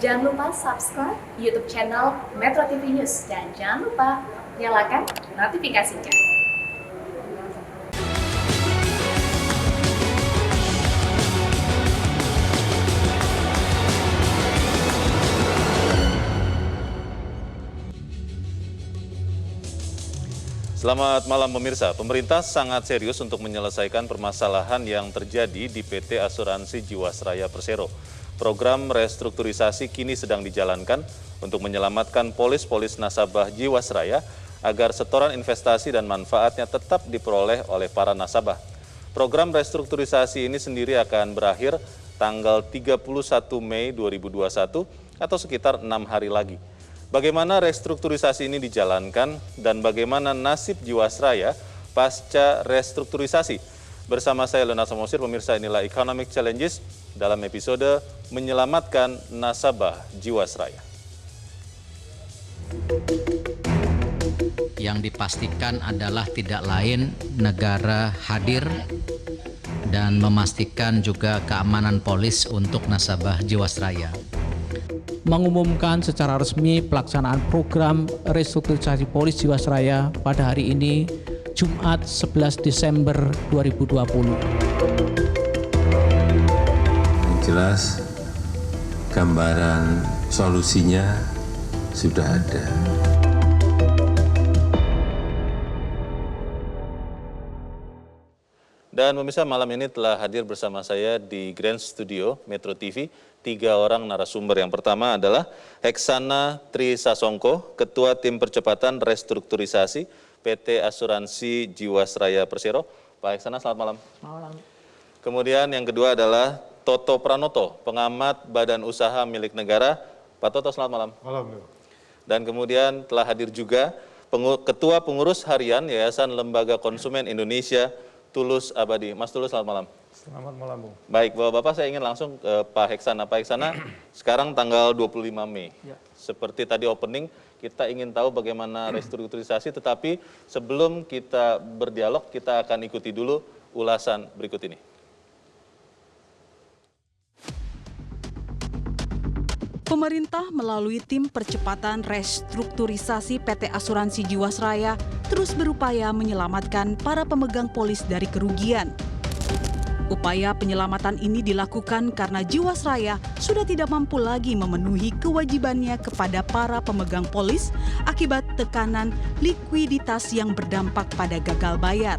Jangan lupa subscribe YouTube channel Metro TV News dan jangan lupa nyalakan notifikasinya. Selamat malam pemirsa, pemerintah sangat serius untuk menyelesaikan permasalahan yang terjadi di PT Asuransi Jiwasraya Persero. Program restrukturisasi kini sedang dijalankan untuk menyelamatkan polis-polis nasabah Jiwasraya agar setoran investasi dan manfaatnya tetap diperoleh oleh para nasabah. Program restrukturisasi ini sendiri akan berakhir tanggal 31 Mei 2021 atau sekitar 6 hari lagi. Bagaimana restrukturisasi ini dijalankan dan bagaimana nasib Jiwasraya pasca restrukturisasi? Bersama saya Leonard Samosir, pemirsa, inilah Economic Challenges dalam episode Menyelamatkan Nasabah Jiwasraya. Yang dipastikan adalah tidak lain negara hadir dan memastikan juga keamanan polis untuk nasabah Jiwasraya. Mengumumkan secara resmi pelaksanaan program restrukturisasi polis Jiwasraya pada hari ini, Jumat 11 Desember 2020. Yang jelas, gambaran solusinya sudah ada. Dan pemirsa, malam ini telah hadir bersama saya di Grand Studio Metro TV 3 orang narasumber. Yang pertama adalah Heksana Trisasongko, Ketua Tim Percepatan Restrukturisasi PT Asuransi Jiwasraya Persero. Pak Heksana, selamat malam. Malam. Kemudian yang kedua adalah Toto Pranoto, Pengamat Badan Usaha Milik Negara. Pak Toto, selamat malam. Malam. Dan kemudian telah hadir juga Ketua Pengurus Harian Yayasan Lembaga Konsumen Indonesia, Tulus Abadi. Mas Tulus, selamat malam. Selamat malam, Bung. Baik, Bapak-Bapak, saya ingin langsung ke Pak Heksana. Pak Heksana, sekarang tanggal 25 Mei. Ya. Seperti tadi opening, kita ingin tahu bagaimana restrukturisasi, tetapi sebelum kita berdialog, kita akan ikuti dulu ulasan berikut ini. Pemerintah melalui tim percepatan restrukturisasi PT Asuransi Jiwasraya terus berupaya menyelamatkan para pemegang polis dari kerugian. Upaya penyelamatan ini dilakukan karena Jiwasraya sudah tidak mampu lagi memenuhi kewajibannya kepada para pemegang polis akibat tekanan likuiditas yang berdampak pada gagal bayar.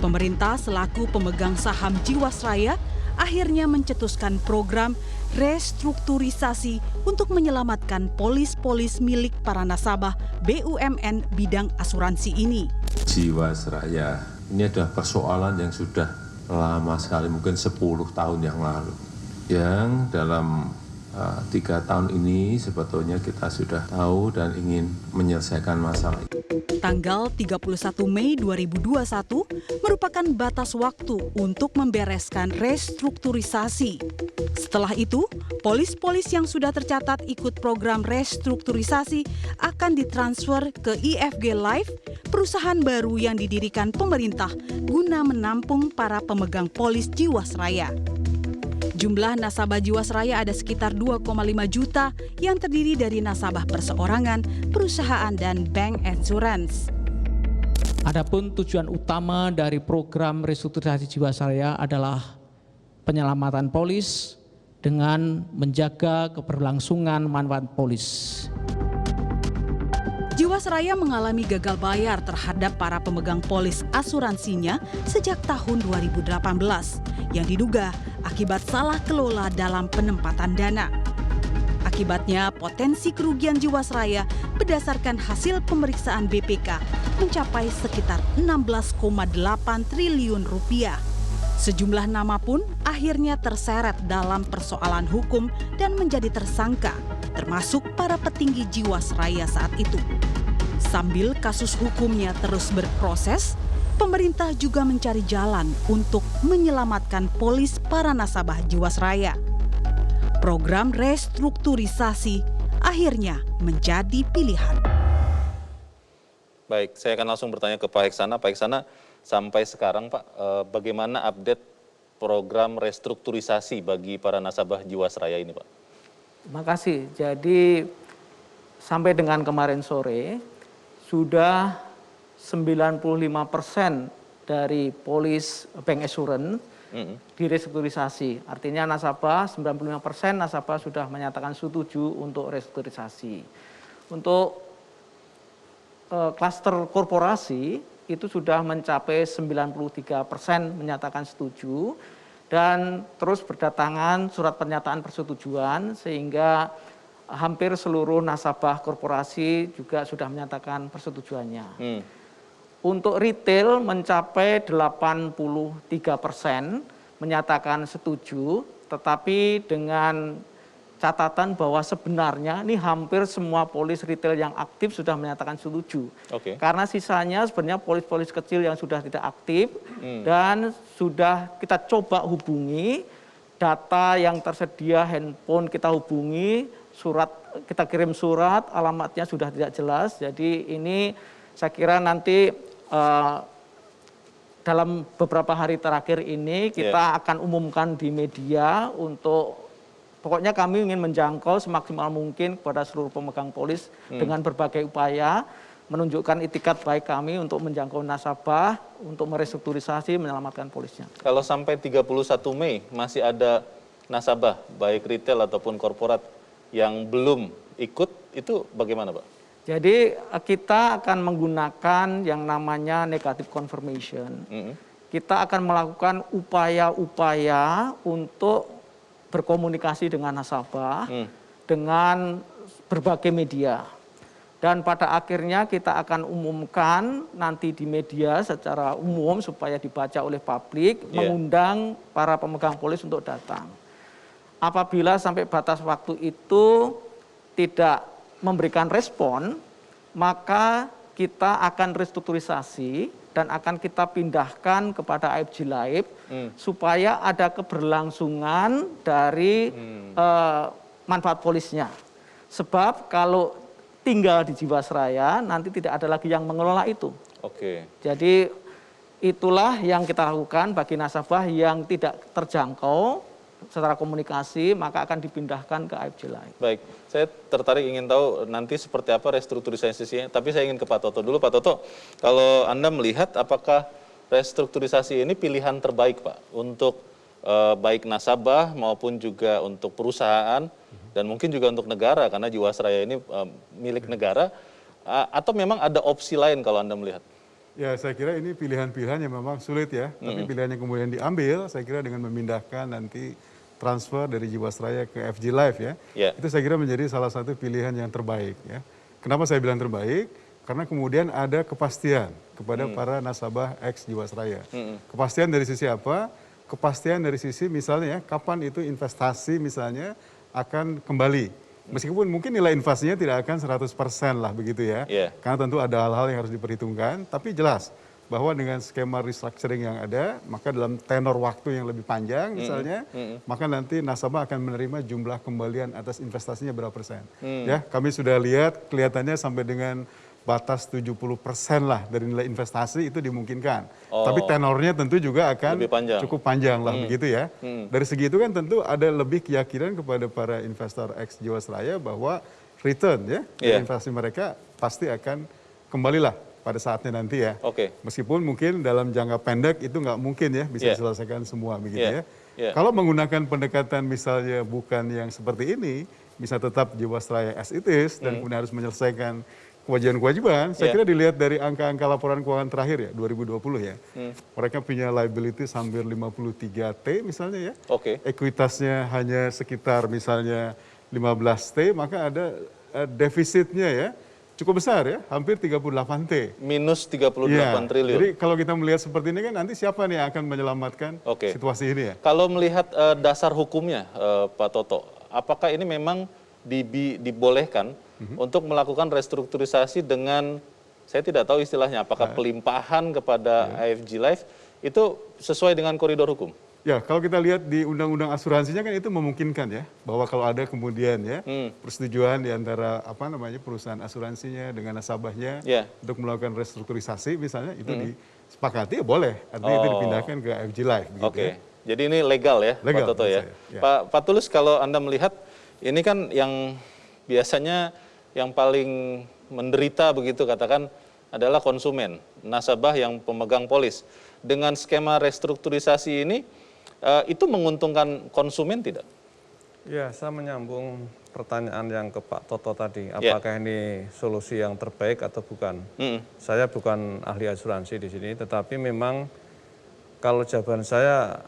Pemerintah selaku pemegang saham Jiwasraya akhirnya mencetuskan program restrukturisasi untuk menyelamatkan polis-polis milik para nasabah BUMN bidang asuransi ini. Jiwasraya ini adalah persoalan yang sudah lama sekali, mungkin 10 tahun yang lalu. Yang dalam 3 tahun ini sebetulnya kita sudah tahu dan ingin menyelesaikan masalah ini. Tanggal 31 Mei 2021 merupakan batas waktu untuk membereskan restrukturisasi. Setelah itu, polis-polis yang sudah tercatat ikut program restrukturisasi akan ditransfer ke IFG Life, perusahaan baru yang didirikan pemerintah guna menampung para pemegang polis Jiwasraya. Jumlah nasabah Jiwasraya ada sekitar 2,5 juta yang terdiri dari nasabah perseorangan, perusahaan, dan bank insurance. Adapun tujuan utama dari program restrukturisasi Jiwasraya adalah penyelamatan polis dengan menjaga keberlangsungan manfaat polis. Jiwasraya mengalami gagal bayar terhadap para pemegang polis asuransinya sejak tahun 2018 yang diduga akibat salah kelola dalam penempatan dana. Akibatnya, potensi kerugian Jiwasraya berdasarkan hasil pemeriksaan BPK mencapai sekitar 16,8 triliun rupiah. Sejumlah nama pun akhirnya terseret dalam persoalan hukum dan menjadi tersangka, termasuk para petinggi Jiwasraya saat itu. Sambil kasus hukumnya terus berproses, pemerintah juga mencari jalan untuk menyelamatkan polis para nasabah Jiwasraya. Program restrukturisasi akhirnya menjadi pilihan. Baik, saya akan langsung bertanya ke Pak Heksana. Pak Heksana, sampai sekarang Pak, bagaimana update program restrukturisasi bagi para nasabah Jiwasraya ini Pak? Terima kasih. Jadi sampai dengan kemarin sore sudah 95% dari polis bank assurance direstrukturisasi. Artinya nasabah 95% nasabah sudah menyatakan setuju untuk restrukturisasi. Untuk klaster korporasi itu sudah mencapai 93% menyatakan setuju dan terus berdatangan surat pernyataan persetujuan sehingga hampir seluruh nasabah korporasi juga sudah menyatakan persetujuannya. Untuk retail mencapai 83% menyatakan setuju, tetapi dengan catatan bahwa sebenarnya ini hampir semua polis retail yang aktif sudah menyatakan setuju. Karena sisanya sebenarnya polis-polis kecil yang sudah tidak aktif dan sudah kita coba hubungi, data yang tersedia handphone kita hubungi, surat kita kirim surat, alamatnya sudah tidak jelas. Jadi ini saya kira nanti dalam beberapa hari terakhir ini kita akan umumkan di media untuk pokoknya kami ingin menjangkau semaksimal mungkin kepada seluruh pemegang polis dengan berbagai upaya menunjukkan itikat baik kami untuk menjangkau nasabah, untuk merestrukturisasi, menyelamatkan polisnya. Kalau sampai 31 Mei masih ada nasabah baik retail ataupun korporat yang belum ikut, itu bagaimana Pak? Jadi kita akan menggunakan yang namanya negative confirmation. Kita akan melakukan upaya-upaya untuk berkomunikasi dengan nasabah dengan berbagai media. Dan pada akhirnya kita akan umumkan nanti di media secara umum supaya dibaca oleh publik, mengundang para pemegang polis untuk datang. Apabila sampai batas waktu itu tidak memberikan respon, maka kita akan restrukturisasi dan akan kita pindahkan kepada AFG Life supaya ada keberlangsungan dari manfaat polisnya. Sebab kalau tinggal di Jiwasraya nanti tidak ada lagi yang mengelola itu. Jadi itulah yang kita lakukan bagi nasabah yang tidak terjangkau secara komunikasi, maka akan dipindahkan ke AFG Life. Baik, saya tertarik ingin tahu nanti seperti apa restrukturisasinya, tapi saya ingin ke Pak Toto dulu. Pak Toto, kalau Anda melihat apakah restrukturisasi ini pilihan terbaik Pak untuk baik nasabah maupun juga untuk perusahaan dan mungkin juga untuk negara karena Jiwasraya ini milik negara, atau memang ada opsi lain kalau Anda melihat? Ya, saya kira ini pilihan-pilihan yang memang sulit ya, tapi pilihan yang kemudian diambil, saya kira dengan memindahkan nanti transfer dari Jiwasraya ke FG Life ya, itu saya kira menjadi salah satu pilihan yang terbaik ya. Kenapa saya bilang terbaik? Karena kemudian ada kepastian kepada para nasabah ex Jiwasraya. Kepastian dari sisi apa? Kepastian dari sisi misalnya ya, kapan itu investasi misalnya akan kembali. Meskipun mungkin nilai investasinya tidak akan 100% lah begitu ya. Karena tentu ada hal-hal yang harus diperhitungkan, tapi jelas bahwa dengan skema restructuring yang ada, maka dalam tenor waktu yang lebih panjang misalnya, maka nanti nasabah akan menerima jumlah kembalian atas investasinya berapa persen. Ya, kami sudah lihat kelihatannya sampai dengan batas 70% lah dari nilai investasi itu dimungkinkan. Tapi tenornya tentu juga akan cukup panjang lah begitu ya. Dari segi itu kan tentu ada lebih keyakinan kepada para investor ex Jiwasraya bahwa return ya, investasi mereka pasti akan kembalilah pada saatnya nanti ya. Meskipun mungkin dalam jangka pendek itu nggak mungkin ya bisa diselesaikan semua begitu ya. Kalau menggunakan pendekatan misalnya bukan yang seperti ini, bisa tetap Jiwasraya as it is dan kemudian harus menyelesaikan kewajiban-kewajiban, saya kira dilihat dari angka-angka laporan keuangan terakhir ya, 2020 ya. Mereka punya liability hampir 53T misalnya ya. Ekuitasnya hanya sekitar misalnya 15T, maka ada defisitnya ya, cukup besar ya, hampir 38T. Minus 38 triliun. Jadi kalau kita melihat seperti ini kan nanti siapa nih yang akan menyelamatkan situasi ini ya? Kalau melihat dasar hukumnya Pak Toto, apakah ini memang dibolehkan untuk melakukan restrukturisasi dengan, saya tidak tahu istilahnya, apakah pelimpahan kepada AFG Life, itu sesuai dengan koridor hukum? Ya, kalau kita lihat di undang-undang asuransinya kan itu memungkinkan ya, bahwa kalau ada kemudian ya persetujuan di antara perusahaan asuransinya dengan nasabahnya untuk melakukan restrukturisasi misalnya, itu disepakati ya boleh, artinya itu dipindahkan ke AFG Life. Begitu ya. Jadi ini legal ya Pak Toto ya. Pak Tulus, kalau Anda melihat ini kan yang biasanya yang paling menderita begitu katakan adalah konsumen, nasabah yang pemegang polis. Dengan skema restrukturisasi ini, itu menguntungkan konsumen tidak? Ya, saya menyambung pertanyaan yang ke Pak Toto tadi, apakah ini solusi yang terbaik atau bukan? Saya bukan ahli asuransi di sini, tetapi memang kalau jawaban saya,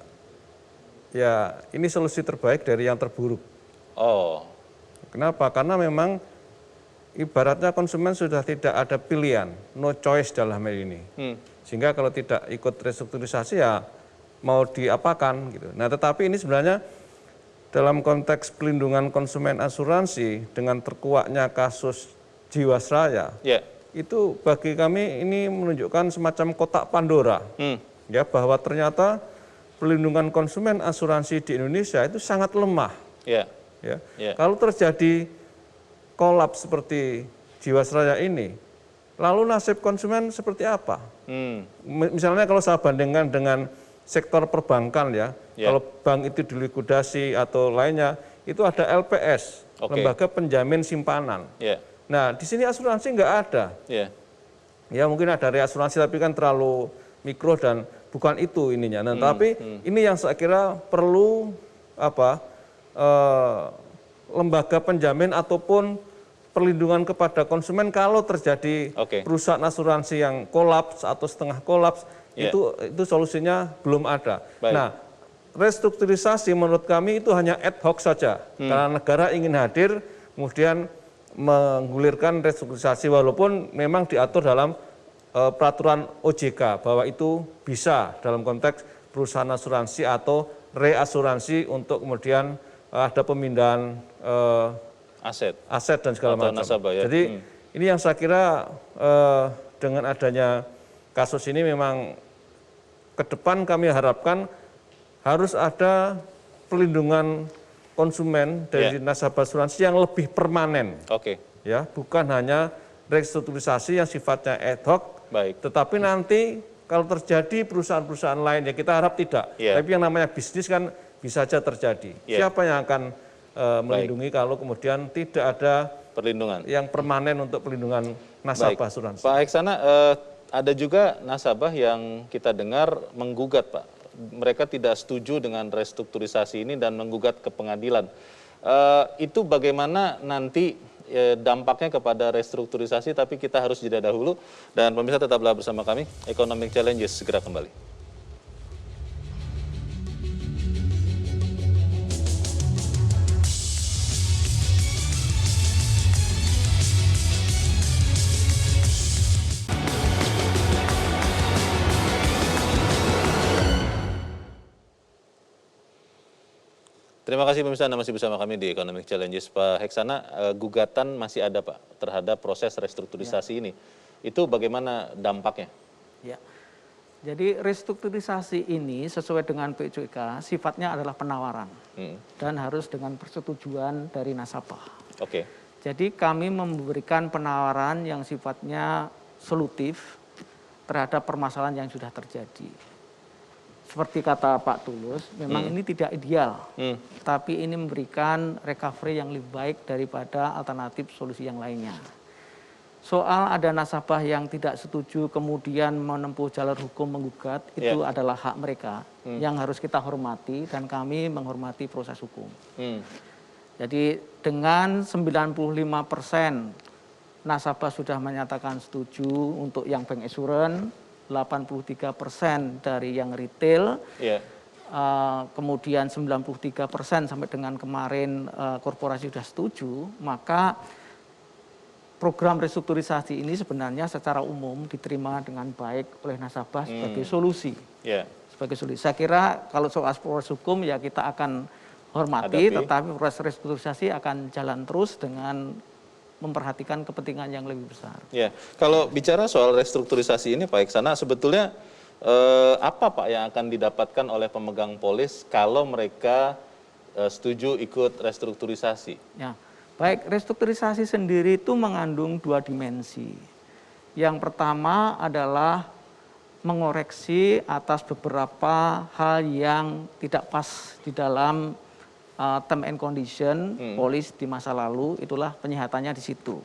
ya ini solusi terbaik dari yang terburuk. Oh. Kenapa? Karena memang ibaratnya konsumen sudah tidak ada pilihan, no choice dalam hal ini. Sehingga kalau tidak ikut restrukturisasi ya mau diapakan gitu. Nah, tetapi ini sebenarnya dalam konteks pelindungan konsumen asuransi dengan terkuaknya kasus Jiwasraya, itu bagi kami ini menunjukkan semacam kotak Pandora, ya, bahwa ternyata pelindungan konsumen asuransi di Indonesia itu sangat lemah. Kalau terjadi kolaps seperti Jiwasraya ini, lalu nasib konsumen seperti apa? Misalnya kalau saya bandingkan dengan sektor perbankan ya, kalau bank itu dilikuidasi atau lainnya, itu ada LPS, Lembaga Penjamin Simpanan. Nah, di sini asuransi nggak ada. Ya mungkin ada reasuransi tapi kan terlalu mikro dan bukan itu ininya. Nah, tapi ini yang saya kira perlu lembaga penjamin ataupun perlindungan kepada konsumen kalau terjadi perusahaan asuransi yang kolaps atau setengah kolaps, itu solusinya belum ada. Nah, restrukturisasi menurut kami itu hanya ad hoc saja, karena negara ingin hadir, kemudian menggulirkan restrukturisasi walaupun memang diatur dalam peraturan OJK bahwa itu bisa dalam konteks perusahaan asuransi atau reasuransi untuk kemudian ada pemindahan aset dan segala macam. Nasabah, ya. Jadi ini yang saya kira dengan adanya kasus ini memang ke depan kami harapkan harus ada perlindungan konsumen dari nasabah asuransi yang lebih permanen. Ya, bukan hanya restrukturisasi yang sifatnya ad hoc, tetapi nanti kalau terjadi perusahaan-perusahaan lain, ya kita harap tidak. Tapi yang namanya bisnis kan bisa saja terjadi. Siapa yang akan melindungi kalau kemudian tidak ada perlindungan yang permanen untuk perlindungan nasabah asuransi? Pak Heksana, ada juga nasabah yang kita dengar menggugat, Pak. Mereka tidak setuju dengan restrukturisasi ini dan menggugat ke pengadilan. Itu bagaimana nanti dampaknya kepada restrukturisasi, tapi kita harus jeda dahulu. Dan pemirsa tetaplah bersama kami, Economic Challenges segera kembali. Terima kasih pemirsa, Anda masih bersama kami di Economic Challenges. Pak Heksana, gugatan masih ada Pak terhadap proses restrukturisasi ini. Itu bagaimana dampaknya? Ya, jadi restrukturisasi ini sesuai dengan PJOK sifatnya adalah penawaran dan harus dengan persetujuan dari nasabah. Jadi kami memberikan penawaran yang sifatnya solutif terhadap permasalahan yang sudah terjadi. Seperti kata Pak Tulus, memang ini tidak ideal, tapi ini memberikan recovery yang lebih baik daripada alternatif solusi yang lainnya. Soal ada nasabah yang tidak setuju kemudian menempuh jalur hukum menggugat, itu adalah hak mereka yang harus kita hormati dan kami menghormati proses hukum. Jadi dengan 95% nasabah sudah menyatakan setuju untuk yang bank assurance, 83% dari yang retail, kemudian 93% sampai dengan kemarin korporasi sudah setuju, maka program restrukturisasi ini sebenarnya secara umum diterima dengan baik oleh nasabah sebagai solusi. Sebagai solusi. Saya kira kalau soal proses hukum ya kita akan hormati, tetapi proses restrukturisasi akan jalan terus dengan memperhatikan kepentingan yang lebih besar. Ya, kalau bicara soal restrukturisasi ini Pak Heksana, sebetulnya apa Pak yang akan didapatkan oleh pemegang polis kalau mereka setuju ikut restrukturisasi? Ya, baik, restrukturisasi sendiri itu mengandung dua dimensi. Yang pertama adalah mengoreksi atas beberapa hal yang tidak pas di dalam term and condition polis di masa lalu, itulah penyihatannya di situ.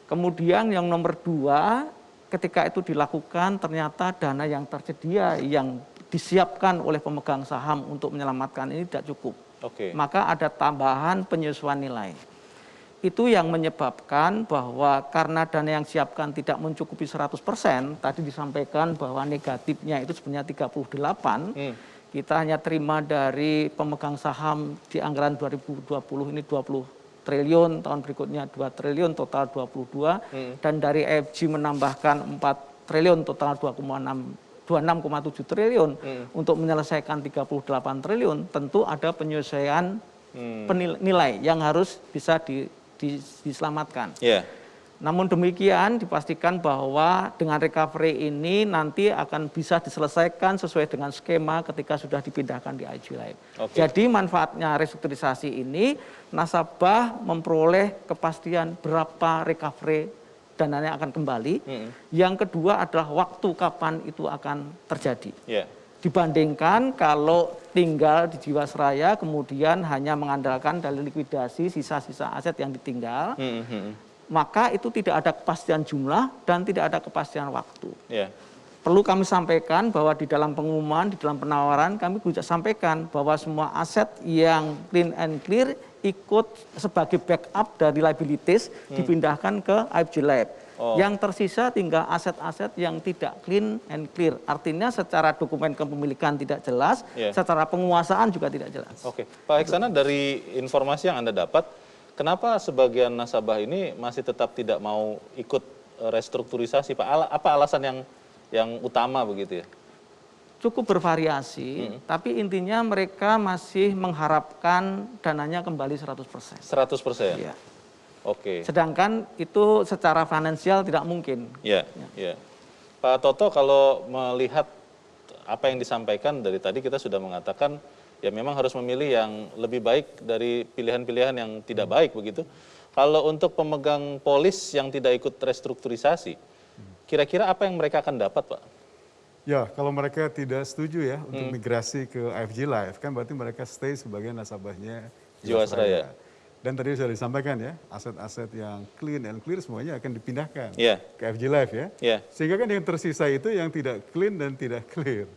Kemudian yang nomor 2, ketika itu dilakukan ternyata dana yang tersedia yang disiapkan oleh pemegang saham untuk menyelamatkan ini tidak cukup. Maka ada tambahan penyesuaian nilai. Itu yang menyebabkan bahwa karena dana yang siapkan tidak mencukupi 100%, tadi disampaikan bahwa negatifnya itu sebenarnya 38, kita hanya terima dari pemegang saham di anggaran 2020 ini 20 triliun, tahun berikutnya 2 triliun, total 22, dan dari AFG menambahkan 4 triliun, total 26,7 triliun untuk menyelesaikan 38 triliun, tentu ada penyesuaian nilai yang harus bisa diselamatkan. Namun demikian dipastikan bahwa dengan recovery ini nanti akan bisa diselesaikan sesuai dengan skema ketika sudah dipindahkan di IG Life. Jadi manfaatnya restrukturisasi ini, nasabah memperoleh kepastian berapa recovery dananya akan kembali. Yang kedua adalah waktu kapan itu akan terjadi. Dibandingkan kalau tinggal di Jiwasraya kemudian hanya mengandalkan dari likuidasi sisa-sisa aset yang ditinggal, maka itu tidak ada kepastian jumlah dan tidak ada kepastian waktu. Perlu kami sampaikan bahwa di dalam pengumuman, di dalam penawaran kami juga sampaikan bahwa semua aset yang clean and clear ikut sebagai backup dari liabilities dipindahkan ke IFG Life. Yang tersisa tinggal aset-aset yang tidak clean and clear. Artinya secara dokumen kepemilikan tidak jelas, secara penguasaan juga tidak jelas. Pak Heksana, dari informasi yang Anda dapat, kenapa sebagian nasabah ini masih tetap tidak mau ikut restrukturisasi, Pak? Apa alasan yang utama begitu ya? Cukup bervariasi, tapi intinya mereka masih mengharapkan dananya kembali 100%. 100%? Iya. Sedangkan itu secara finansial tidak mungkin. Pak Toto, kalau melihat apa yang disampaikan dari tadi, kita sudah mengatakan ya memang harus memilih yang lebih baik dari pilihan-pilihan yang tidak baik begitu. Kalau untuk pemegang polis yang tidak ikut restrukturisasi, kira-kira apa yang mereka akan dapat, Pak? Ya, kalau mereka tidak setuju ya untuk migrasi ke IFG Life, kan berarti mereka stay sebagai nasabahnya Jiwasraya. Dan tadi sudah disampaikan ya, aset-aset yang clean and clear semuanya akan dipindahkan ke IFG Life ya. Sehingga kan yang tersisa itu yang tidak clean dan tidak clear.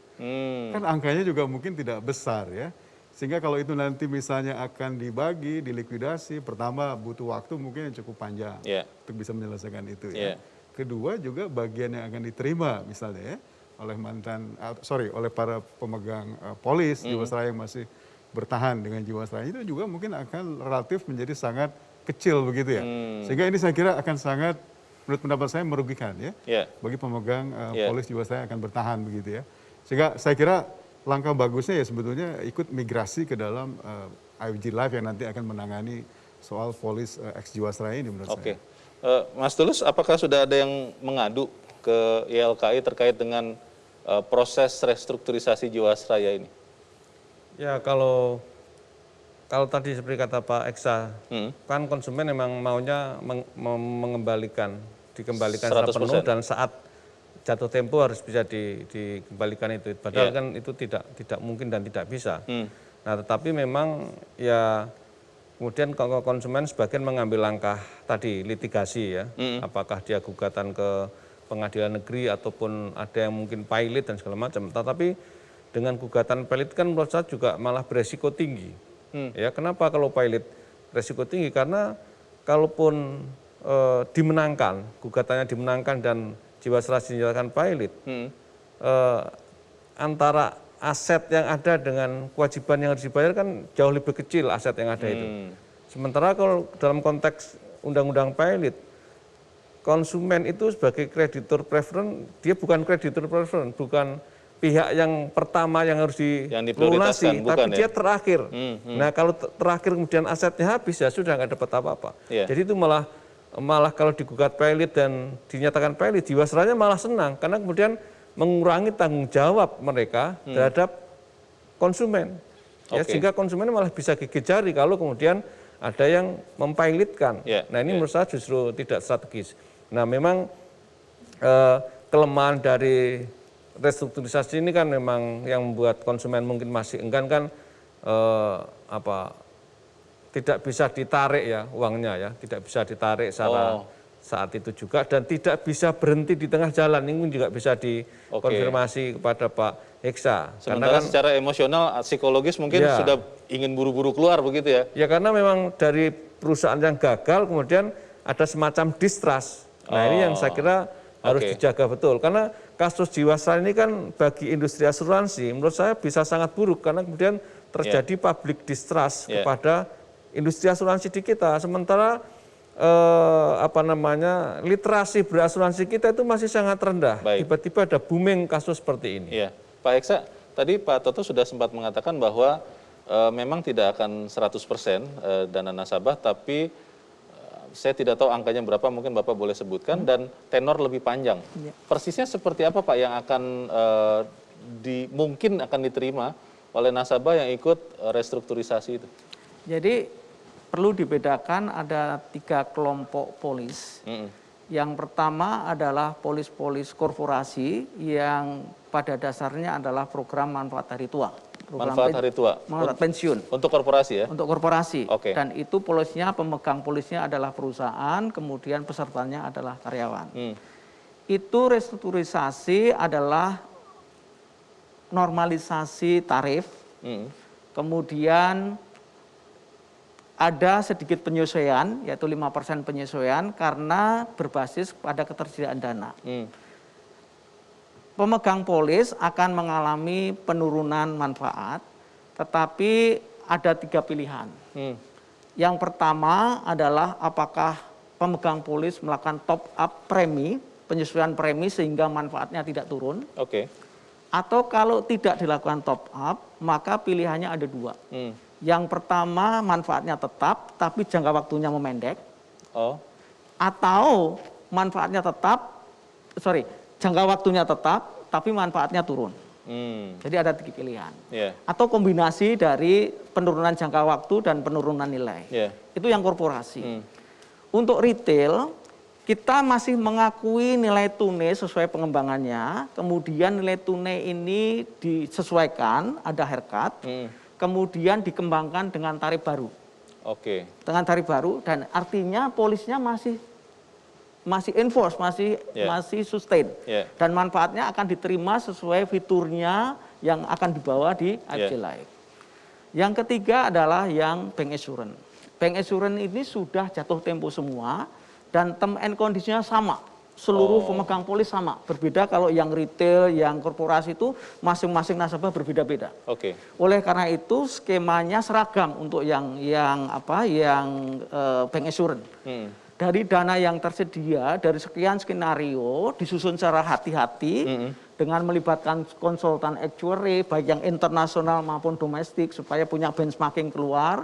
Kan angkanya juga mungkin tidak besar ya. Sehingga kalau itu nanti misalnya akan dibagi, dilikuidasi, pertama butuh waktu mungkin yang cukup panjang untuk bisa menyelesaikan itu ya. Kedua juga bagian yang akan diterima misalnya ya oleh para pemegang polis Jiwasraya yang masih bertahan dengan Jiwasraya itu juga mungkin akan relatif menjadi sangat kecil begitu ya. Sehingga ini saya kira akan sangat, menurut pendapat saya, merugikan ya bagi pemegang polis Jiwasraya akan bertahan begitu ya. Sehingga saya kira langkah bagusnya ya sebetulnya ikut migrasi ke dalam IFG Life yang nanti akan menangani soal polis ex Jiwasraya ini menurut saya. Mas Tulus, apakah sudah ada yang mengadu ke YLKI terkait dengan proses restrukturisasi Jiwasraya ini? Ya, kalau tadi seperti kata Pak Eksa, kan konsumen memang maunya dikembalikan secara penuh dan saat jatuh tempo harus bisa dikembalikan itu. Padahal kan itu tidak mungkin dan tidak bisa. Nah, tetapi memang ya kemudian konsumen sebagian mengambil langkah tadi litigasi ya, apakah dia gugatan ke pengadilan negeri ataupun ada yang mungkin pilot dan segala macam. Tetapi dengan gugatan pilot kan menurut saya juga malah beresiko tinggi. Ya, kenapa kalau pilot resiko tinggi? Karena kalaupun dimenangkan, gugatannya dimenangkan dan Jiwasraya dinyatakan pilot, antara aset yang ada dengan kewajiban yang harus dibayar kan jauh lebih kecil aset yang ada itu. Sementara kalau dalam konteks undang-undang pilot, konsumen itu sebagai kreditur preference, dia bukan kreditur preference, bukan pihak yang pertama yang harus dilunasi, tapi dia terakhir. Nah, kalau terakhir kemudian asetnya habis, ya sudah nggak dapat apa-apa. Jadi itu malah kalau digugat pilot dan dinyatakan pilot, Jiwasraya malah senang karena kemudian mengurangi tanggung jawab mereka terhadap konsumen. Ya, sehingga konsumen malah bisa gigit jari kalau kemudian ada yang mempilotkan. Nah, ini menurut saya justru tidak strategis. Nah, memang kelemahan dari restrukturisasi ini kan memang yang membuat konsumen mungkin masih enggan kan tidak bisa ditarik ya uangnya ya, tidak bisa ditarik secara saat itu juga dan tidak bisa berhenti di tengah jalan. Ini juga bisa dikonfirmasi kepada Pak Heksa. Sementara kan, secara emosional, psikologis mungkin sudah ingin buru-buru keluar begitu ya? Ya karena memang dari perusahaan yang gagal kemudian ada semacam distrust. Nah ini yang saya kira harus dijaga betul. Karena kasus Jiwasraya ini kan bagi industri asuransi menurut saya bisa sangat buruk karena kemudian terjadi public distrust kepada industri asuransi di kita. Sementara literasi berasuransi kita itu masih sangat rendah. Tiba-tiba ada booming kasus seperti ini. Iya. Pak Heksa, tadi Pak Toto sudah sempat mengatakan bahwa memang tidak akan 100% dana nasabah, tapi saya tidak tahu angkanya berapa, mungkin Bapak boleh sebutkan, dan tenor lebih panjang. Persisnya seperti apa Pak yang akan mungkin akan diterima oleh nasabah yang ikut restrukturisasi itu? Jadi perlu dibedakan ada 3 kelompok polis. Yang pertama adalah polis-polis korporasi yang pada dasarnya adalah program manfaat hari tua. Manfaat hari tua? Manfaat pensiun. Untuk korporasi ya? Untuk korporasi. Dan itu polisnya, pemegang polisnya adalah perusahaan, kemudian pesertanya adalah karyawan. Itu restrukturisasi adalah normalisasi tarif, kemudian ada sedikit penyesuaian, yaitu 5% penyesuaian karena berbasis pada ketersediaan dana. Pemegang polis akan mengalami penurunan manfaat, tetapi ada 3 pilihan. Yang pertama adalah apakah pemegang polis melakukan top up premi, penyesuaian premi sehingga manfaatnya tidak turun. Atau kalau tidak dilakukan top up, maka pilihannya ada 2. Yang pertama manfaatnya tetap, tapi jangka waktunya memendek. Atau manfaatnya tetap, jangka waktunya tetap, tapi manfaatnya turun. Jadi ada 3 pilihan. Atau kombinasi dari penurunan jangka waktu dan penurunan nilai. Itu yang korporasi. Untuk retail, kita masih mengakui nilai tunai sesuai pengembangannya. Kemudian nilai tunai ini disesuaikan, ada haircut. Kemudian dikembangkan dengan tarif baru. Dengan tarif baru, dan artinya polisnya masih enforce, masih sustain. Dan manfaatnya akan diterima sesuai fiturnya yang akan dibawa di FJ Life. Yang ketiga adalah yang bank assurance. Bank assurance ini sudah jatuh tempo semua dan term and condition-nya sama. Seluruh pemegang polis sama. Berbeda kalau yang retail, yang korporasi itu masing-masing nasabah berbeda-beda. Oleh karena itu skemanya seragam untuk yang bank assurance. Dari dana yang tersedia, dari sekian skenario disusun secara hati-hati dengan melibatkan konsultan actuary baik yang internasional maupun domestik supaya punya benchmarking keluar.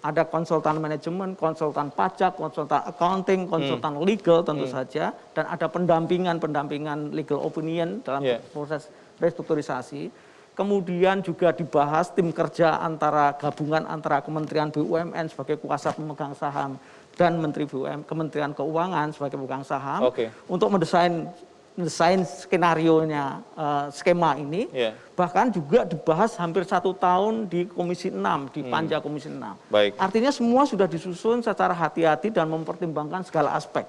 Ada konsultan manajemen, konsultan pajak, konsultan accounting, konsultan legal tentu saja, dan ada pendampingan legal opinion dalam proses restrukturisasi. Kemudian juga dibahas tim kerja gabungan antara Kementerian BUMN sebagai kuasa pemegang saham dan Kementerian Keuangan sebagai pemegang saham untuk mendesain skenarionya skema ini. Bahkan juga dibahas hampir 1 tahun di Komisi 6, di Panja Komisi 6. Artinya semua sudah disusun secara hati-hati dan mempertimbangkan segala aspek.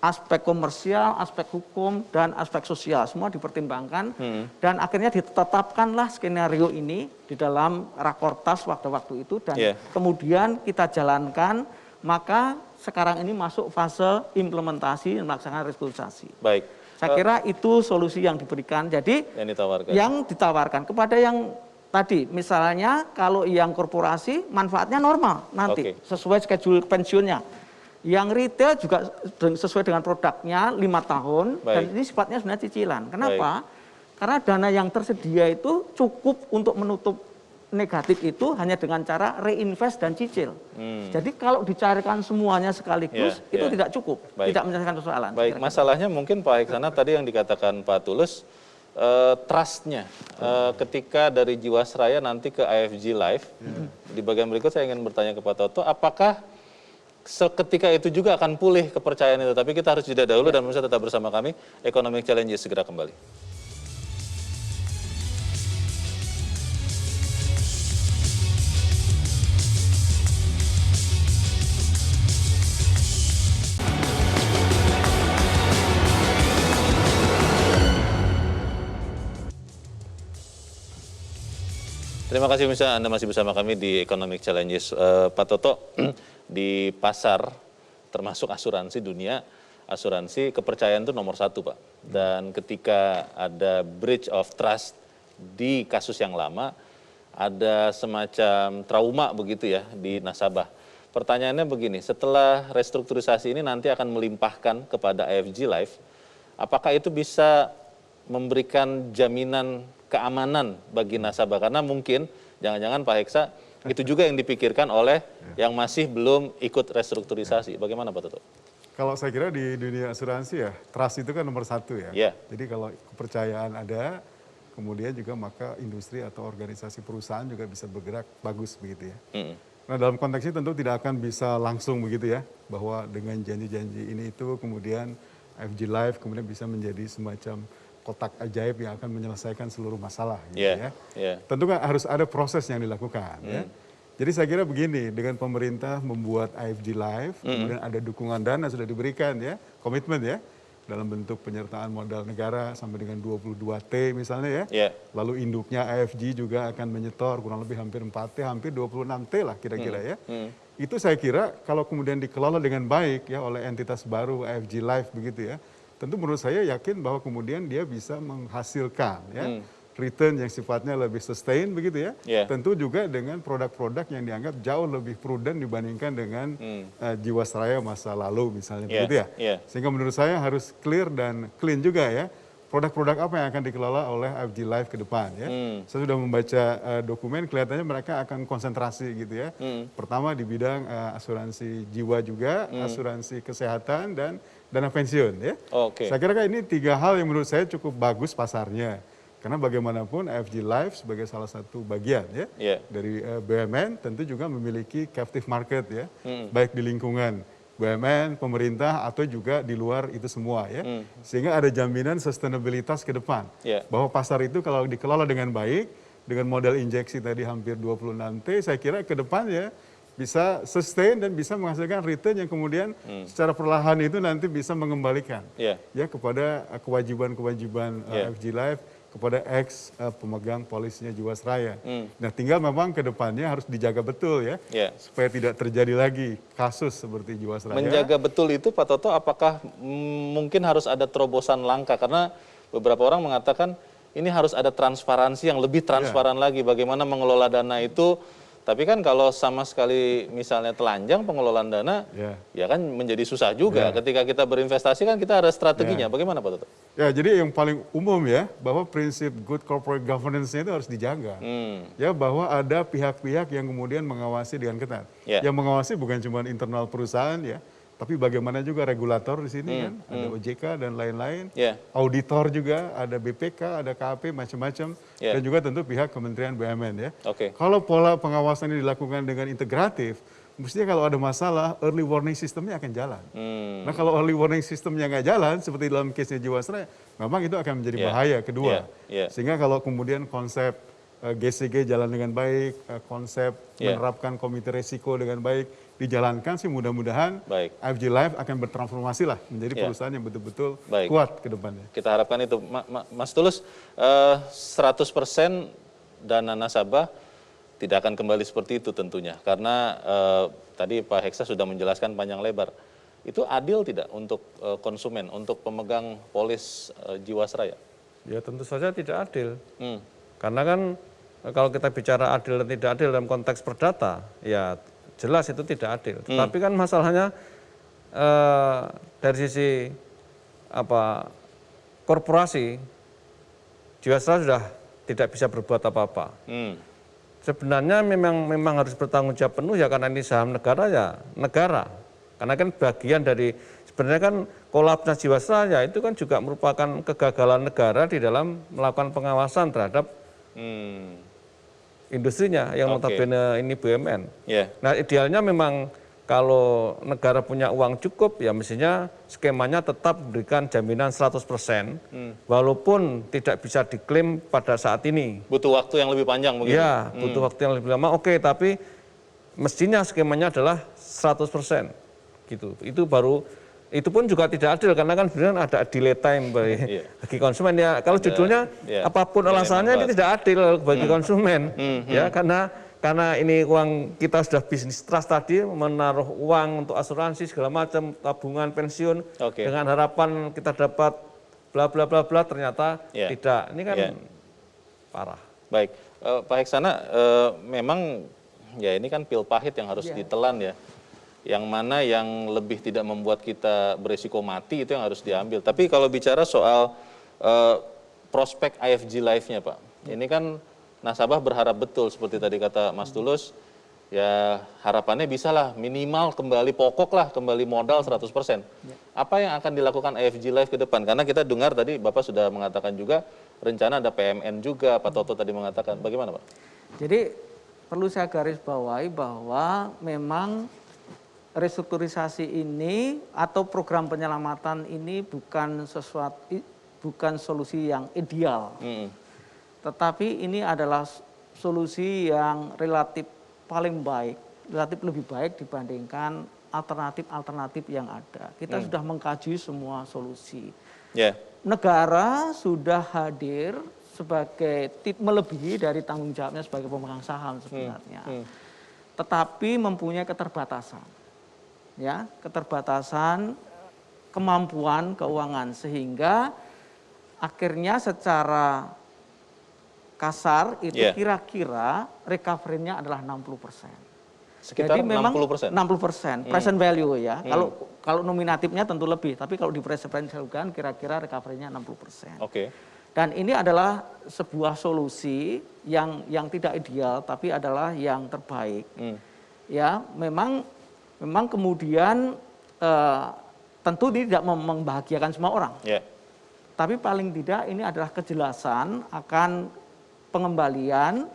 Aspek komersial, aspek hukum, dan aspek sosial semua dipertimbangkan. Dan akhirnya ditetapkanlah skenario ini di dalam rakortas waktu-waktu itu, dan kemudian kita jalankan. Maka sekarang ini masuk fase implementasi dan melaksanakan restrukturisasi. Saya kira itu solusi yang diberikan. Jadi yang ditawarkan kepada yang tadi, misalnya kalau yang korporasi manfaatnya normal nanti sesuai schedule pensiunnya. Yang retail juga sesuai dengan produknya 5 tahun dan ini sifatnya sebenarnya cicilan. Kenapa? Karena dana yang tersedia itu cukup untuk menutup negatif itu hanya dengan cara reinvest dan cicil. Jadi kalau dicarikan semuanya sekaligus itu tidak cukup, tidak menyelesaikan persoalan. Masalahnya mungkin Pak Heksana tadi yang dikatakan Pak Tulus, trust-nya ketika dari Jiwasraya nanti ke AFJ Life. Di bagian berikut saya ingin bertanya ke Pak Toto, apakah seketika itu juga akan pulih kepercayaan itu? Tapi kita harus jeda dahulu dan pemirsa tetap bersama kami. Economic Challenges segera kembali. Terima kasih Misa, Anda masih bersama kami di Economic Challenges. Pak Toto, di pasar termasuk asuransi dunia, asuransi kepercayaan itu nomor 1 Pak. Dan ketika ada breach of trust di kasus yang lama, ada semacam trauma begitu ya di nasabah. Pertanyaannya begini, setelah restrukturisasi ini nanti akan melimpahkan kepada AFG Life, apakah itu bisa memberikan jaminan keamanan bagi nasabah? Karena mungkin jangan-jangan Pak Heksa itu juga yang dipikirkan oleh yang masih belum ikut restrukturisasi. Bagaimana Pak Toto? Kalau saya kira di dunia asuransi ya, trust itu kan nomor 1 ya. Yeah. Jadi kalau kepercayaan ada, kemudian juga maka industri atau organisasi perusahaan juga bisa bergerak bagus begitu ya. Nah dalam konteks ini tentu tidak akan bisa langsung begitu ya, bahwa dengan janji-janji ini itu kemudian AFG Life kemudian bisa menjadi semacam kotak ajaib yang akan menyelesaikan seluruh masalah gitu ya. Tentu kan harus ada proses yang dilakukan ya. Jadi saya kira begini, dengan pemerintah membuat AFG Life, kemudian ada dukungan dana sudah diberikan ya, komitmen ya, dalam bentuk penyertaan modal negara sampai dengan 22T misalnya ya. Lalu induknya AFG juga akan menyetor kurang lebih hampir 4T, hampir 26T lah kira-kira ya. Itu saya kira kalau kemudian dikelola dengan baik ya oleh entitas baru AFG Life begitu ya, tentu menurut saya yakin bahwa kemudian dia bisa menghasilkan ya return yang sifatnya lebih sustain begitu ya. Tentu juga dengan produk-produk yang dianggap jauh lebih prudent dibandingkan dengan Jiwasraya masa lalu misalnya begitu ya. Sehingga menurut saya harus clear dan clean juga ya. Produk-produk apa yang akan dikelola oleh AFG Life ke depan ya. Saya sudah membaca dokumen, kelihatannya mereka akan konsentrasi gitu ya. Pertama di bidang asuransi jiwa juga, asuransi kesehatan dan dana pensiun ya. Saya kira ini 3 hal yang menurut saya cukup bagus pasarnya. Karena bagaimanapun AFG Life sebagai salah satu bagian ya dari BUMN tentu juga memiliki captive market ya, baik di lingkungan BUMN, pemerintah atau juga di luar itu semua ya. Sehingga ada jaminan sustainabilitas ke depan. Bahwa pasar itu kalau dikelola dengan baik, dengan modal injeksi tadi hampir 26T, saya kira ke depan ya bisa sustain dan bisa menghasilkan return yang kemudian secara perlahan itu nanti bisa mengembalikan ya kepada kewajiban-kewajiban AFG Life, kepada ex pemegang polisnya Jiwasraya. Nah tinggal memang ke depannya harus dijaga betul ya, supaya tidak terjadi lagi kasus seperti Jiwasraya. Menjaga betul itu Pak Toto, apakah mungkin harus ada terobosan langkah? Karena beberapa orang mengatakan ini harus ada transparansi yang lebih transparan lagi, bagaimana mengelola dana itu. Tapi kan kalau sama sekali misalnya telanjang pengelolaan dana, ya kan menjadi susah juga. Ketika kita berinvestasi kan kita ada strateginya. Bagaimana Pak Toto? Ya, jadi yang paling umum ya, bahwa prinsip good corporate governance-nya itu harus dijaga. Ya, bahwa ada pihak-pihak yang kemudian mengawasi dengan ketat. Yang mengawasi bukan cuma internal perusahaan ya, tapi bagaimana juga regulator di sini kan, ada OJK dan lain-lain, auditor juga, ada BPK, ada KAP, macam-macam, dan juga tentu pihak Kementerian BUMN ya. Kalau pola pengawasan ini dilakukan dengan integratif, mestinya kalau ada masalah, early warning systemnya akan jalan. Nah kalau early warning systemnya nggak jalan, seperti dalam case-nya Jiwasraya, memang itu akan menjadi bahaya kedua. Sehingga kalau kemudian konsep GCG jalan dengan baik, konsep menerapkan komite risiko dengan baik, dijalankan sih mudah-mudahan AFG Life akan bertransformasi lah menjadi perusahaan yang betul-betul kuat ke depannya. Kita harapkan itu. Mas Tulus, 100% dana nasabah tidak akan kembali seperti itu tentunya. Karena tadi Pak Heksa sudah menjelaskan panjang lebar. Itu adil tidak untuk konsumen, untuk pemegang polis Jiwasraya? Ya tentu saja tidak adil. Karena kan kalau kita bicara adil dan tidak adil dalam konteks perdata, ya jelas itu tidak adil. Tapi kan masalahnya dari sisi korporasi, Jiwasraya sudah tidak bisa berbuat apa-apa. Sebenarnya memang harus bertanggung jawab penuh ya, karena ini saham negara ya negara. Karena kan bagian dari sebenarnya kan kolapsnya Jiwasraya itu kan juga merupakan kegagalan negara di dalam melakukan pengawasan terhadap industrinya yang notabene ini BUMN. Nah idealnya memang kalau negara punya uang cukup ya mestinya skemanya tetap memberikan jaminan 100% walaupun tidak bisa diklaim pada saat ini. Butuh waktu yang lebih panjang mungkin? Ya butuh waktu yang lebih lama, tapi mestinya skemanya adalah 100% gitu. Itu baru itu pun juga tidak adil karena kan sebenarnya ada delay time bagi konsumen ya. Kalau judulnya apapun alasannya ini tidak adil bagi konsumen ya, karena ini uang kita sudah bisnis trust tadi, menaruh uang untuk asuransi segala macam, tabungan pensiun dengan harapan kita dapat bla bla bla bla, ternyata tidak. Ini kan parah. Baik, Pak Heksana, memang ya ini kan pil pahit yang harus ditelan ya. Yang mana yang lebih tidak membuat kita beresiko mati itu yang harus diambil. Tapi kalau bicara soal prospek IFG Life-nya Pak, ini kan nasabah berharap betul seperti tadi kata Mas Tulus, ya harapannya bisalah minimal kembali pokok lah, kembali modal 100%. Apa yang akan dilakukan IFG Life ke depan? Karena kita dengar tadi Bapak sudah mengatakan juga rencana ada PMN juga, Pak Toto tadi mengatakan. Bagaimana Pak? Jadi perlu saya garis bawahi bahwa memang restrukturisasi ini atau program penyelamatan ini bukan solusi yang ideal. Tetapi ini adalah solusi yang relatif paling baik, relatif lebih baik dibandingkan alternatif-alternatif yang ada. Kita sudah mengkaji semua solusi. Negara sudah hadir sebagai melebihi dari tanggung jawabnya sebagai pemegang saham sebenarnya. Tetapi mempunyai keterbatasan. Ya, keterbatasan kemampuan keuangan sehingga akhirnya secara kasar itu kira-kira recovery-nya adalah 60%. Sekitar jadi memang 60%. 60% present value ya. Kalau nominatifnya tentu lebih, tapi kalau di present value kan kira-kira recovery-nya 60%. Dan ini adalah sebuah solusi yang tidak ideal tapi adalah yang terbaik. Ya, memang kemudian tentu tidak membahagiakan semua orang. Tapi paling tidak ini adalah kejelasan akan pengembalian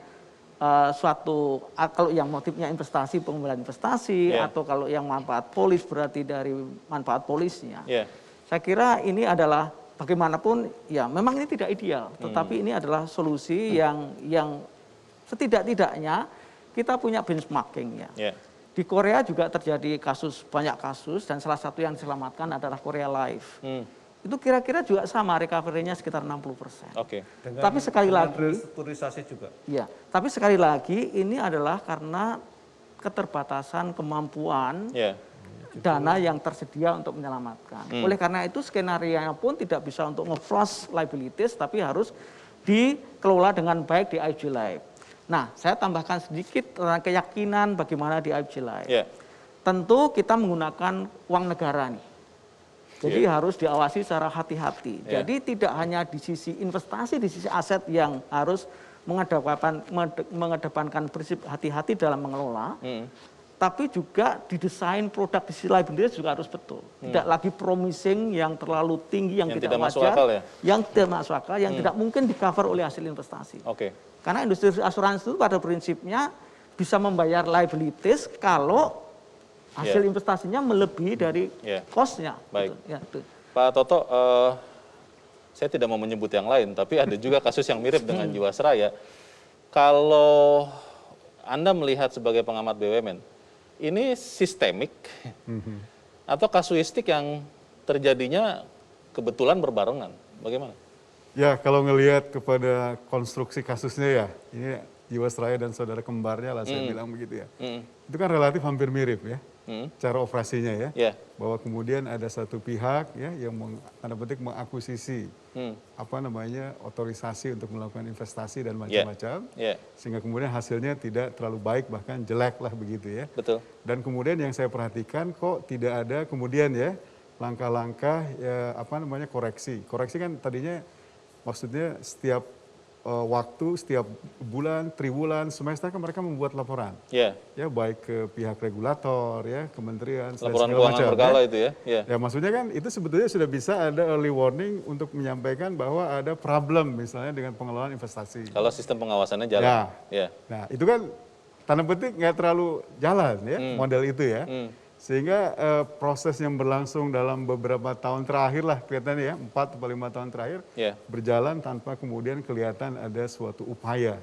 suatu, kalau yang motifnya investasi, pengembalian investasi, atau kalau yang manfaat polis berarti dari manfaat polisnya. Saya kira ini adalah bagaimanapun ya memang ini tidak ideal, tetapi ini adalah solusi yang setidak-tidaknya kita punya benchmarking ya. Di Korea juga terjadi banyak kasus dan salah satu yang diselamatkan adalah Korea Life. Itu kira-kira juga sama recovery-nya sekitar 60%. Tapi sekali lagi restrukturisasi juga. Ya, tapi sekali lagi ini adalah karena keterbatasan kemampuan dana yang tersedia untuk menyelamatkan. Oleh karena itu skenario-nya pun tidak bisa untuk nge-flush liabilities tapi harus dikelola dengan baik di IFG Life. Nah, saya tambahkan sedikit tentang keyakinan bagaimana di IFG Life. Tentu kita menggunakan uang negara nih. Jadi harus diawasi secara hati-hati. Jadi tidak hanya di sisi investasi, di sisi aset yang harus mengedepankan prinsip hati-hati dalam mengelola, tapi juga didesain produk di sisi liabilities juga harus betul. Tidak lagi promising yang terlalu tinggi, yang tidak wajar, yang tidak masuk akal, yang tidak mungkin di-cover oleh hasil investasi. Karena industri asuransi itu pada prinsipnya bisa membayar liabilities kalau hasil investasinya melebihi dari cost-nya. Baik. Pak Toto, saya tidak mau menyebut yang lain, tapi ada juga kasus yang mirip dengan Jiwasraya. Kalau Anda melihat sebagai pengamat BUMN, ini sistemik atau kasuistik yang terjadinya kebetulan berbarengan? Bagaimana? Ya, kalau ngelihat kepada konstruksi kasusnya ya, ini Jiwasraya dan saudara kembarnya lah saya bilang begitu ya. Itu kan relatif hampir mirip ya, cara operasinya ya. Bahwa kemudian ada satu pihak ya yang tanda petik mengakuisisi otorisasi untuk melakukan investasi dan macam-macam, sehingga kemudian hasilnya tidak terlalu baik bahkan jelek lah begitu ya. Dan kemudian yang saya perhatikan kok tidak ada kemudian ya langkah-langkah koreksi. Koreksi kan tadinya maksudnya setiap waktu, setiap bulan, triwulan, semester kan mereka membuat laporan. Ya, baik ke pihak regulator, ya, kementerian, laporan keuangan berkala itu ya. Ya, maksudnya kan itu sebetulnya sudah bisa ada early warning untuk menyampaikan bahwa ada problem misalnya dengan pengelolaan investasi. Kalau sistem pengawasannya jalan. Nah, itu kan tanda petik nggak terlalu jalan ya model itu ya. Sehingga proses yang berlangsung dalam beberapa tahun terakhir lah kelihatannya ya, 4 atau 5 tahun terakhir berjalan tanpa kemudian kelihatan ada suatu upaya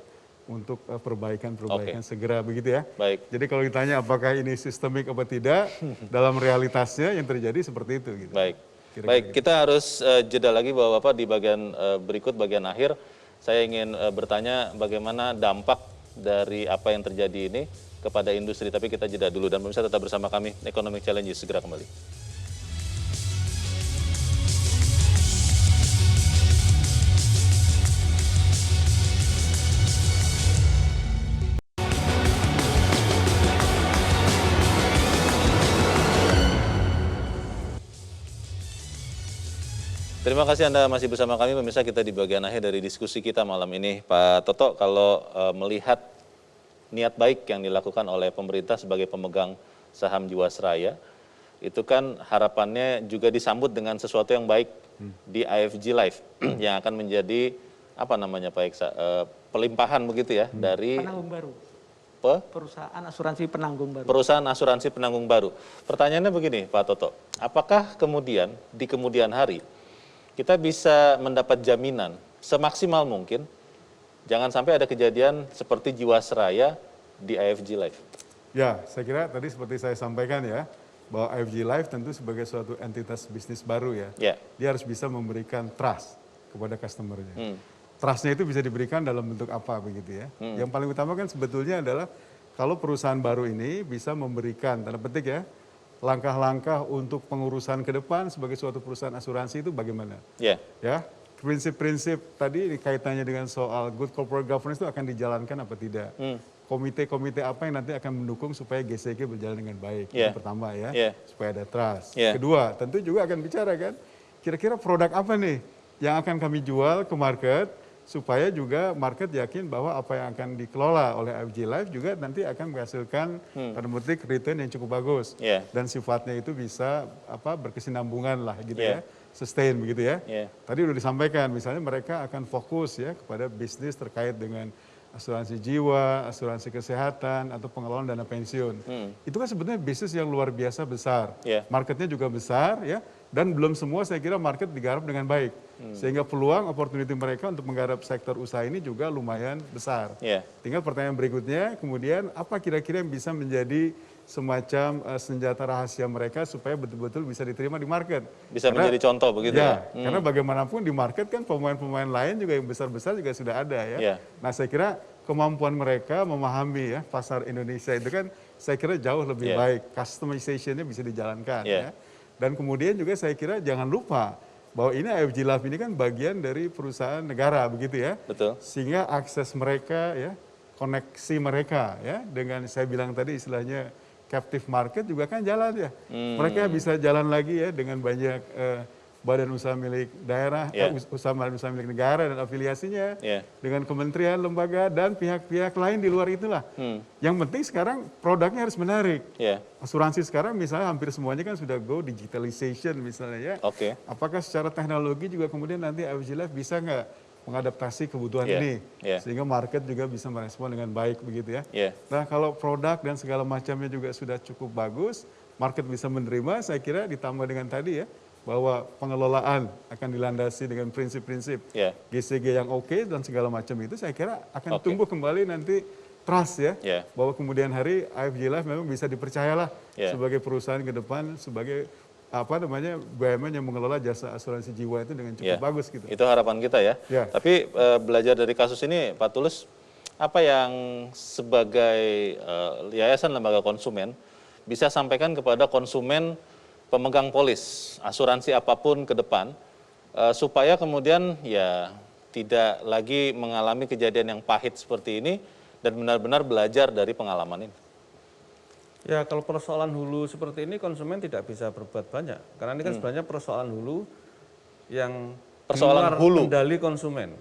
untuk perbaikan segera begitu ya. Baik. Jadi kalau ditanya apakah ini sistemik apa tidak, dalam realitasnya yang terjadi seperti itu. Gitu. Baik. Baik, kita harus jeda lagi Bapak-Bapak di bagian berikut, bagian akhir. Saya ingin bertanya bagaimana dampak dari apa yang terjadi ini kepada industri, tapi kita jeda dulu dan pemirsa tetap bersama kami. Economic Challenges segera kembali. Terima kasih Anda masih bersama kami, pemirsa. Kita di bagian akhir dari diskusi kita malam ini. Pak Toto, kalau melihat niat baik yang dilakukan oleh pemerintah sebagai pemegang saham Jiwasraya, itu kan harapannya juga disambut dengan sesuatu yang baik di IFG Life yang akan menjadi apa namanya Pak Eksa, pelimpahan begitu ya dari penanggung baru. Perusahaan asuransi penanggung baru. Perusahaan asuransi penanggung baru. Pertanyaannya begini Pak Toto, apakah kemudian di kemudian hari kita bisa mendapat jaminan semaksimal mungkin jangan sampai ada kejadian seperti Jiwasraya di IFG Life? Ya, saya kira tadi seperti saya sampaikan ya, bahwa IFG Life tentu sebagai suatu entitas bisnis baru ya, dia harus bisa memberikan trust kepada customer-nya. Trust-nya itu bisa diberikan dalam bentuk apa begitu ya. Yang paling utama kan sebetulnya adalah kalau perusahaan baru ini bisa memberikan, tanda petik ya, langkah-langkah untuk pengurusan ke depan sebagai suatu perusahaan asuransi itu bagaimana? Ya, prinsip-prinsip tadi kaitannya dengan soal good corporate governance itu akan dijalankan apa tidak? Komite-komite apa yang nanti akan mendukung supaya GCG berjalan dengan baik? Yang pertama ya, supaya ada trust. Kedua, tentu juga akan bicara kan, kira-kira produk apa nih yang akan kami jual ke market supaya juga market yakin bahwa apa yang akan dikelola oleh IFG Life juga nanti akan menghasilkan tanda petik return yang cukup bagus dan sifatnya itu bisa berkesinambungan lah gitu ya, sustain begitu ya. Tadi udah disampaikan misalnya mereka akan fokus ya kepada bisnis terkait dengan asuransi jiwa, asuransi kesehatan atau pengelolaan dana pensiun. Itu kan sebetulnya bisnis yang luar biasa besar. Marketnya juga besar ya. Dan belum semua saya kira market digarap dengan baik. Sehingga peluang opportunity mereka untuk menggarap sektor usaha ini juga lumayan besar. Tinggal pertanyaan berikutnya, kemudian apa kira-kira yang bisa menjadi semacam senjata rahasia mereka supaya betul-betul bisa diterima di market. Bisa menjadi contoh begitu ya? Karena bagaimanapun di market kan pemain-pemain lain juga yang besar-besar juga sudah ada ya. Nah saya kira kemampuan mereka memahami ya pasar Indonesia itu kan saya kira jauh lebih baik. Customization-nya bisa dijalankan ya. Dan kemudian juga saya kira jangan lupa bahwa ini IFG Life ini kan bagian dari perusahaan negara begitu ya. Betul. Sehingga akses mereka ya, koneksi mereka ya dengan saya bilang tadi istilahnya captive market juga kan jalan ya. Mereka bisa jalan lagi ya dengan banyak badan usaha milik daerah, usaha milik negara dan afiliasinya, dengan kementerian, lembaga, dan pihak-pihak lain di luar itulah. Yang penting sekarang produknya harus menarik. Asuransi sekarang misalnya hampir semuanya kan sudah go digitalization misalnya ya. Apakah secara teknologi juga kemudian nanti IFG Life bisa nggak mengadaptasi kebutuhan ini, sehingga market juga bisa merespon dengan baik begitu ya. Nah kalau produk dan segala macamnya juga sudah cukup bagus, market bisa menerima, saya kira ditambah dengan tadi ya, bahwa pengelolaan akan dilandasi dengan prinsip-prinsip GCG yang oke dan segala macam itu saya kira akan tumbuh kembali nanti trust ya, bahwa kemudian hari IFG Life memang bisa dipercayalah sebagai perusahaan ke depan sebagai BUMN yang mengelola jasa asuransi jiwa itu dengan cukup bagus gitu. Itu harapan kita ya. Tapi belajar dari kasus ini Pak Tulus, apa yang sebagai yayasan lembaga konsumen bisa sampaikan kepada konsumen pemegang polis asuransi apapun ke depan supaya kemudian ya tidak lagi mengalami kejadian yang pahit seperti ini dan benar-benar belajar dari pengalaman ini? Ya kalau persoalan hulu seperti ini konsumen tidak bisa berbuat banyak karena ini kan sebenarnya persoalan hulu yang persoalan hulu kendali konsumen.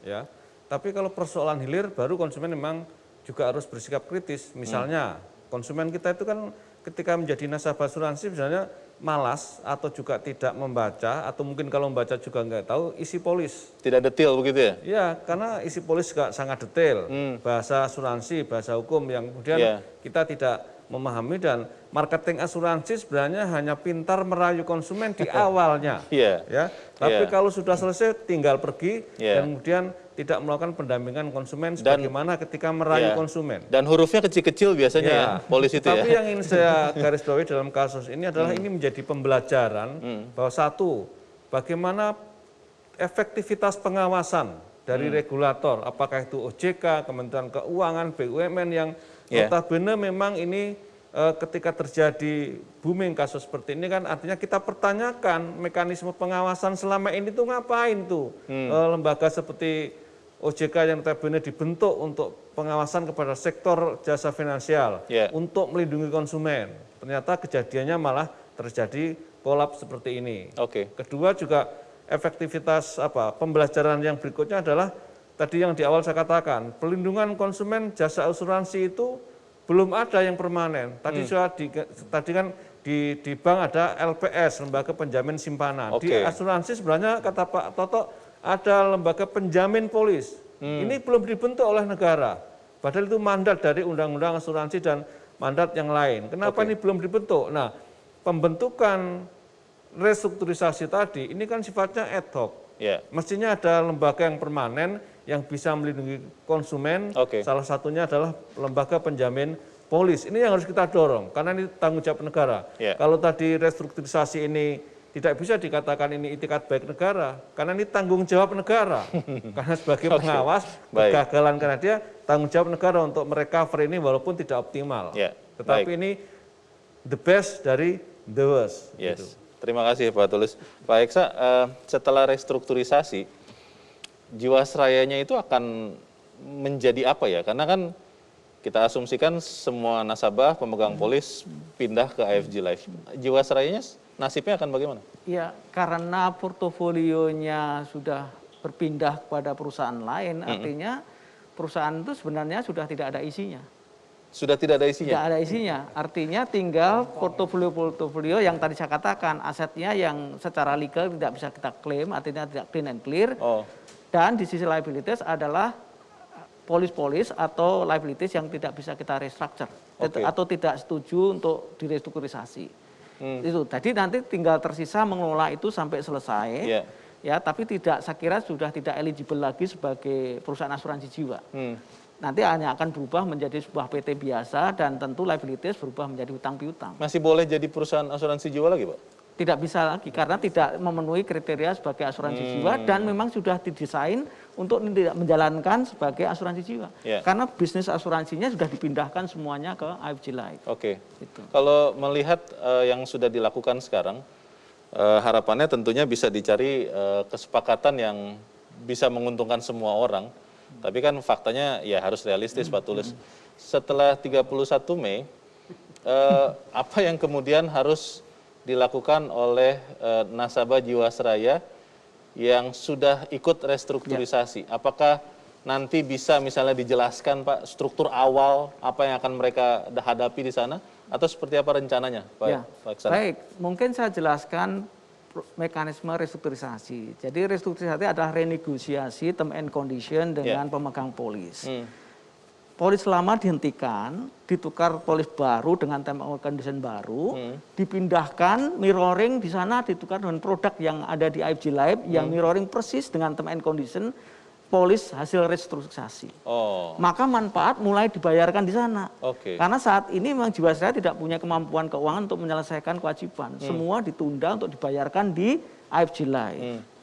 Ya. Tapi kalau persoalan hilir baru konsumen memang juga harus bersikap kritis. Misalnya konsumen kita itu kan ketika menjadi nasabah asuransi misalnya malas atau juga tidak membaca atau mungkin kalau membaca juga nggak tahu isi polis. Tidak detail begitu ya? Ya, karena isi polis juga sangat detail. Bahasa asuransi, bahasa hukum yang kemudian kita tidak memahami dan marketing asuransi sebenarnya hanya pintar merayu konsumen di awalnya, ya. Tapi kalau sudah selesai tinggal pergi dan kemudian tidak melakukan pendampingan konsumen sebagaimana ketika merayu konsumen. Dan hurufnya kecil-kecil biasanya ya, polis itu Tapi ya. yang ingin saya garis bawahi dalam kasus ini adalah ini menjadi pembelajaran bahwa satu, bagaimana efektivitas pengawasan dari regulator, apakah itu OJK, Kementerian Keuangan, BUMN yang notabene memang ini ketika terjadi booming kasus seperti ini kan artinya kita pertanyakan mekanisme pengawasan selama ini tuh ngapain tuh lembaga seperti OJK yang notabene dibentuk untuk pengawasan kepada sektor jasa finansial untuk melindungi konsumen. Ternyata kejadiannya malah terjadi kolaps seperti ini. Kedua juga efektivitas pembelajaran yang berikutnya adalah tadi yang di awal saya katakan, pelindungan konsumen jasa asuransi itu belum ada yang permanen. Tadi tadi kan di bank ada LPS, lembaga penjamin simpanan. Di asuransi sebenarnya kata Pak Toto ada lembaga penjamin polis. Ini belum dibentuk oleh negara. Padahal itu mandat dari Undang-Undang Asuransi dan mandat yang lain. Kenapa ini belum dibentuk? Nah, pembentukan restrukturisasi tadi ini kan sifatnya ad hoc. Mestinya ada lembaga yang permanen yang bisa melindungi konsumen, salah satunya adalah lembaga penjamin polis. Ini yang harus kita dorong, karena ini tanggung jawab negara. Kalau tadi restrukturisasi ini tidak bisa dikatakan ini itikat baik negara, karena ini tanggung jawab negara. Karena sebagai pengawas, kegagalan karena dia tanggung jawab negara untuk merecover ini walaupun tidak optimal. Tetapi ini the best dari the worst. Gitu. Terima kasih Pak Tulus. Pak Eksa, setelah restrukturisasi, Jiwasrayanya itu akan menjadi apa ya? Karena kan kita asumsikan semua nasabah pemegang polis pindah ke AFG Life. Jiwasrayanya nasibnya akan bagaimana? Ya, karena portofolionya sudah berpindah kepada perusahaan lain, artinya perusahaan itu sebenarnya sudah tidak ada isinya. Sudah tidak ada isinya? Tidak ada isinya, artinya tinggal portofolio yang tadi saya katakan, asetnya yang secara legal tidak bisa kita klaim, artinya tidak clean and clear. Dan di sisi liabilities adalah polis-polis atau liabilities yang tidak bisa kita restructure atau tidak setuju untuk direstrukturisasi. Itu tadi nanti tinggal tersisa mengelola itu sampai selesai. Ya, tapi tidak, saya kira sudah tidak eligible lagi sebagai perusahaan asuransi jiwa. Nanti hanya akan berubah menjadi sebuah PT biasa dan tentu liabilities berubah menjadi hutang piutang. Masih boleh jadi perusahaan asuransi jiwa lagi, Pak? Tidak bisa lagi karena tidak memenuhi kriteria sebagai asuransi jiwa dan memang sudah didesain untuk tidak menjalankan sebagai asuransi jiwa. Karena bisnis asuransinya sudah dipindahkan semuanya ke AFG Life. Gitu. Kalau melihat yang sudah dilakukan sekarang, harapannya tentunya bisa dicari kesepakatan yang bisa menguntungkan semua orang. Tapi kan faktanya ya harus realistis, Pak Tulus. Setelah 31 Mei, apa yang kemudian harus dilakukan oleh nasabah Jiwasraya yang sudah ikut restrukturisasi? Apakah nanti bisa misalnya dijelaskan Pak struktur awal apa yang akan mereka hadapi di sana atau seperti apa rencananya Pak? Baik, mungkin saya jelaskan mekanisme restrukturisasi. Jadi restrukturisasi adalah renegosiasi term and condition dengan pemegang polis. Polis lama dihentikan, ditukar polis baru dengan term and condition baru, dipindahkan, mirroring di sana ditukar dengan produk yang ada di AFG Life yang mirroring persis dengan term and condition polis hasil restrukturisasi. Maka manfaat mulai dibayarkan di sana. Karena saat ini memang Jiwasraya tidak punya kemampuan keuangan untuk menyelesaikan kewajiban. Semua ditunda untuk dibayarkan di AFG Life.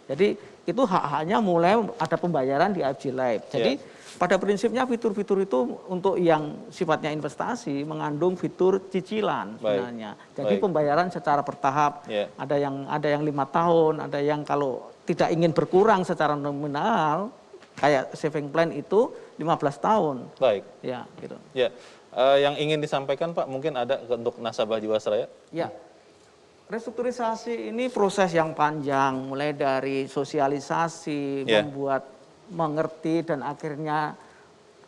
Jadi itu hak-haknya mulai ada pembayaran di AFG Life. Jadi pada prinsipnya fitur-fitur itu untuk yang sifatnya investasi mengandung fitur cicilan sebenarnya. Jadi pembayaran secara bertahap. Ada yang 5 tahun, ada yang kalau tidak ingin berkurang secara nominal kayak saving plan itu 15 tahun. Ya, gitu. Yang ingin disampaikan Pak mungkin ada untuk nasabah Jiwasraya? Ya. Restrukturisasi ini proses yang panjang, mulai dari sosialisasi, membuat mengerti dan akhirnya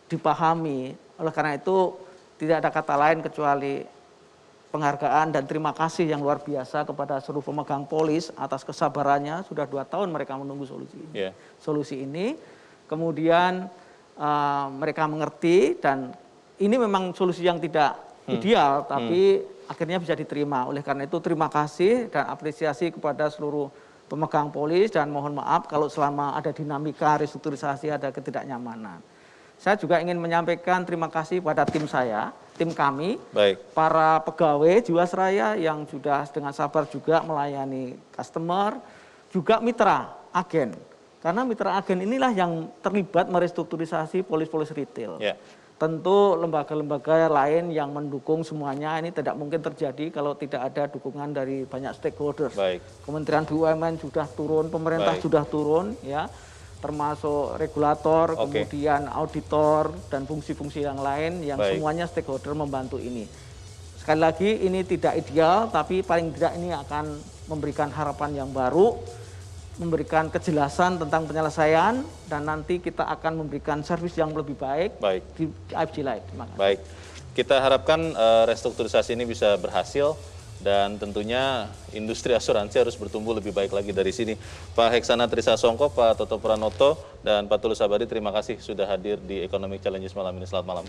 dipahami. Oleh karena itu tidak ada kata lain kecuali penghargaan dan terima kasih yang luar biasa kepada seluruh pemegang polis atas kesabarannya. Sudah 2 tahun mereka menunggu solusi ini. Kemudian mereka mengerti dan ini memang solusi yang tidak ideal, tapi akhirnya bisa diterima. Oleh karena itu terima kasih dan apresiasi kepada seluruh pemegang polis dan mohon maaf kalau selama ada dinamika restrukturisasi ada ketidaknyamanan. Saya juga ingin menyampaikan terima kasih pada tim saya, tim kami, para pegawai Jiwasraya yang sudah dengan sabar juga melayani customer, juga mitra agen. Karena mitra agen inilah yang terlibat merestrukturisasi polis-polis retail. Tentu lembaga-lembaga lain yang mendukung semuanya ini tidak mungkin terjadi kalau tidak ada dukungan dari banyak stakeholders. Kementerian BUMN sudah turun, pemerintah sudah turun, ya, termasuk regulator, kemudian auditor dan fungsi-fungsi yang lain yang semuanya stakeholder membantu ini. Sekali lagi ini tidak ideal, tapi paling tidak ini akan memberikan harapan yang baru, memberikan kejelasan tentang penyelesaian, dan nanti kita akan memberikan servis yang lebih baik, di IFG Life. Terima kasih. Baik, kita harapkan restrukturisasi ini bisa berhasil dan tentunya industri asuransi harus bertumbuh lebih baik lagi dari sini. Pak Heksana Trisasongko, Pak Toto Pranoto, dan Pak Tulus Abadi, terima kasih sudah hadir di Economic Challenges malam ini. Selamat malam.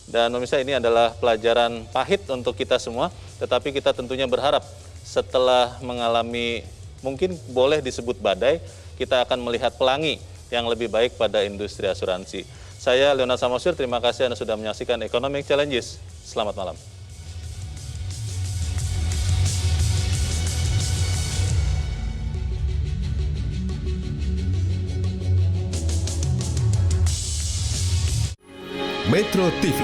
Dan pemirsa, ini adalah pelajaran pahit untuk kita semua, tetapi kita tentunya berharap setelah mengalami mungkin boleh disebut badai, kita akan melihat pelangi yang lebih baik pada industri asuransi. Saya Leonard Samosir, terima kasih Anda sudah menyaksikan Economic Challenges. Selamat malam. Metro TV,